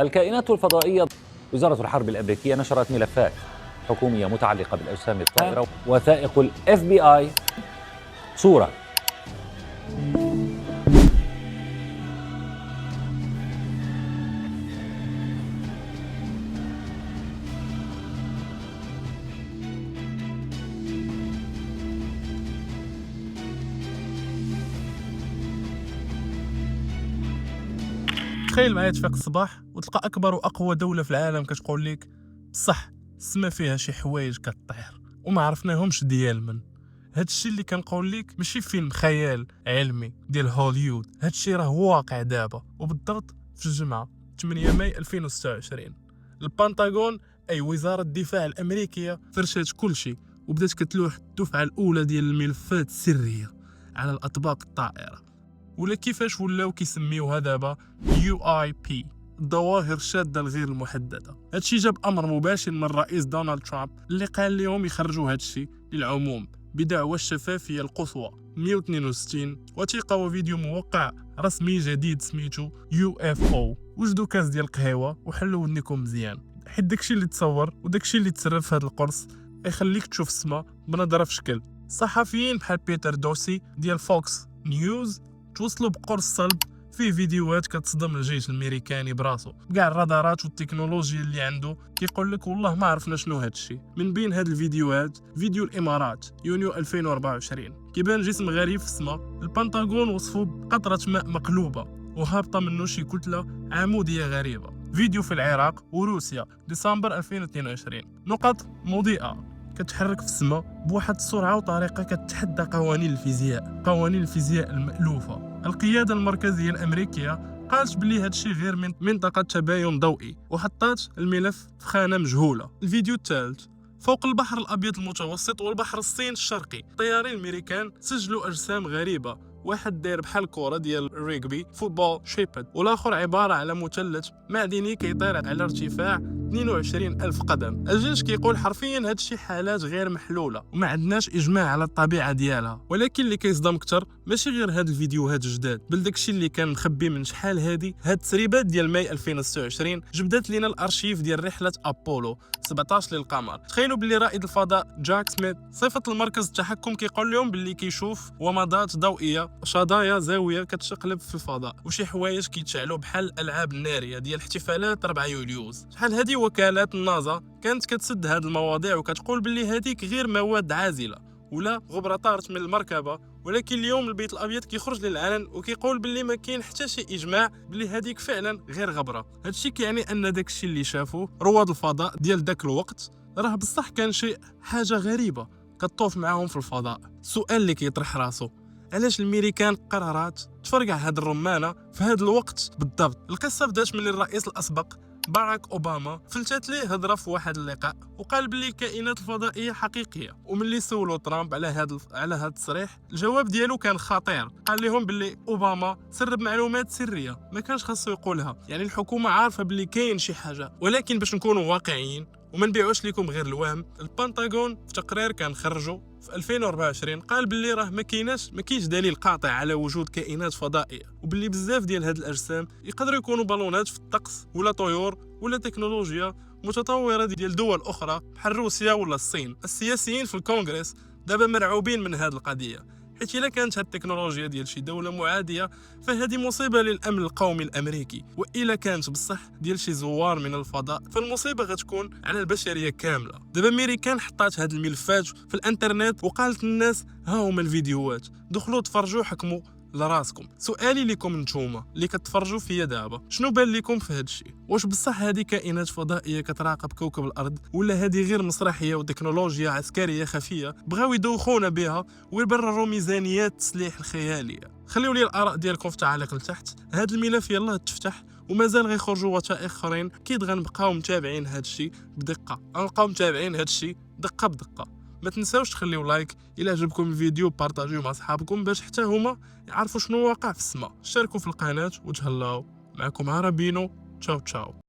الكائنات الفضائية. وزارة الحرب الأمريكية نشرت ملفات حكومية متعلقة بالأجسام الطائرة. وثائق ال FBI صورة. تخيل معايا تفيق الصباح وتلقى اكبر واقوى دوله في العالم كتقول لك بصح السما فيها شي حوايج كطير وما عرفناهمش ديال من. هادشي اللي كنقول لك ماشي فيلم خيال علمي ديال هوليوود، هادشي راه واقع دابا، وبالضبط في الجمعه 8 ماي 2026 البنتاغون اي وزاره الدفاع الامريكيه فرشات كلشي وبدات كتلوح الدفعه الاولى ديال الملفات السريه على الاطباق الطائره، ولا كيفاش ولاو كيسميوها دابا UIP، الظواهر الشاذة الغير المحددة. هادشي جاب امر مباشر من الرئيس دونالد ترامب اللي قال لهم يخرجوا هادشي للعموم بدعوى الشفافية القصوى. 162 وثيقة وفيديو موقع رسمي جديد سميتو UFO. وجدوا كاس ديال القهوة وحلوا ودنكم مزيان، حيت داكشي اللي تصور وداكشي اللي تسرب في هاد القرص يخليك تشوف السما بنظرة في شكل. صحفيين بحال بيتر دوسي ديال فوكس نيوز توصلوا بقرص صلب فيه فيديوهات كتصدم الجيش الامريكاني براسو بكاع الرادارات والتكنولوجيا اللي عنده. كيقول لك والله ما عرفنا شنو هادشي. من بين هاد الفيديوهات فيديو الامارات يونيو 2024 كيبان جسم غريب في السماء، البنتاغون وصفوه بقطره ماء مقلوبه وهابطه منه شي كتله عموديه غريبه. فيديو في العراق وروسيا ديسمبر 2022 نقط مضيئه كتحرك في السماء بواحد السرعه وطريقه كتحدى قوانين الفيزياء المألوفه. القياده المركزيه الامريكيه قالت بلي هادشي غير من منطقه تباين ضوئي وحطات الملف في خانه مجهوله. الفيديو الثالث فوق البحر الابيض المتوسط والبحر الصين الشرقي، الطيارين الامريكان سجلوا اجسام غريبه، واحد داير بحال كره ديال الريغبي فوتبول شيبد، والاخر عباره على مثلث معدني كيطير على ارتفاع 22,000 قدم. الجيش كيقول حرفيا هادشي حالات غير محلوله وما عندناش اجماع على الطبيعه ديالها. ولكن اللي كيصدم اكثر ماشي غير هاد الفيديوهات الجداد، بل داكشي اللي كان مخبي من شحال هادي. هاد التسريبات ديال ماي 2026 جبدت لنا الارشيف ديال رحله ابولو 17 للقمر. تخيلوا باللي رائد الفضاء جاك سميث صفه المركز التحكم كيقول لهم باللي كيشوف ومضات ضوئيه شظايا زاويه كتشقلب في الفضاء وشي حوايج كيتشعلوا بحال الالعاب الناريه ديال احتفالات 4 يوليوز. شحال هذه وكالات النازا كانت كتسد هذه المواضيع وكتقول باللي هذيك غير مواد عازله ولا غبره طارت من المركبه. ولكن اليوم البيت الابيض كيخرج للعلن وكيقول باللي ما كاين حتى شي اجماع باللي هذيك فعلا غير غبره. هادشي كيعني ان داكشي اللي شافوه رواد الفضاء ديال داك الوقت راه بصح كان شي حاجه غريبه كطوف معاهم في الفضاء. السؤال اللي كيطرح راسو علاش الامريكان قررت تفرقع هاد الرمانه في هاد الوقت بالضبط؟ القصه بدات من الرئيس الاسبق باراك اوباما فلتات ليه هضره في واحد اللقاء وقال باللي الكائنات الفضائيه حقيقيه. وملي سولو ترامب على هذا التصريح الجواب ديالو كان خطير. قال لهم باللي اوباما سرب معلومات سريه ما كانش خاصو يقولها. يعني الحكومه عارفه باللي كاين شي حاجه، ولكن باش نكونوا واقعيين وما نبيعوش لكم غير الوهم، البنتاغون في تقرير كان خرجوا في 2024 قال باللي راه ما كاينش دليل قاطع على وجود كائنات فضائيه، وباللي بزاف ديال هاد الاجسام يقدروا يكونوا بالونات في الطقس ولا طيور ولا تكنولوجيا متطوره ديال دول اخرى بحال روسيا ولا الصين. السياسيين في الكونغرس دابا مرعوبين من هاد القضيه، حيت الا كانت هاد التكنولوجيا ديال شي دوله معاديه فهذه مصيبه للامن القومي الامريكي، والا كانت بصح ديال شي زوار من الفضاء فالمصيبه غتكون على البشريه كامله. دابا امريكان حطات هاد الملفات في الانترنت وقالت للناس ها هما الفيديوهات، دخلوا تفرجوا حكموا لراسكم. سؤالي لكم نتوما اللي كتفرجوا فيا دابا، شنو بان لكم في هاد الشيء؟ واش بصح هذه كائنات فضائيه كتراقب كوكب الارض، ولا هذه غير مسرحيه وتكنولوجيا عسكريه خفيه بغاو يدوخونا بها ويبرروا ميزانيات التسليح الخياليه؟ خليوا لي الاراء ديالكم في التعليق لتحت. هذا الملف يلاه تفتح ومازال غيخرجوا وثائق اخرين، اكيد غنبقاو متابعين هذا الشيء بدقه، غنبقاو متابعين هذا الشيء دقه بدقه. ما تنساوش تخليو لايك الى عجبكم الفيديو، بارطاجيوه مع صحابكم باش حتى هما يعرفوا شنو واقع في السماء. اشتركوا في القناه وتهلاو. معكم عربينو، تشاو تشاو.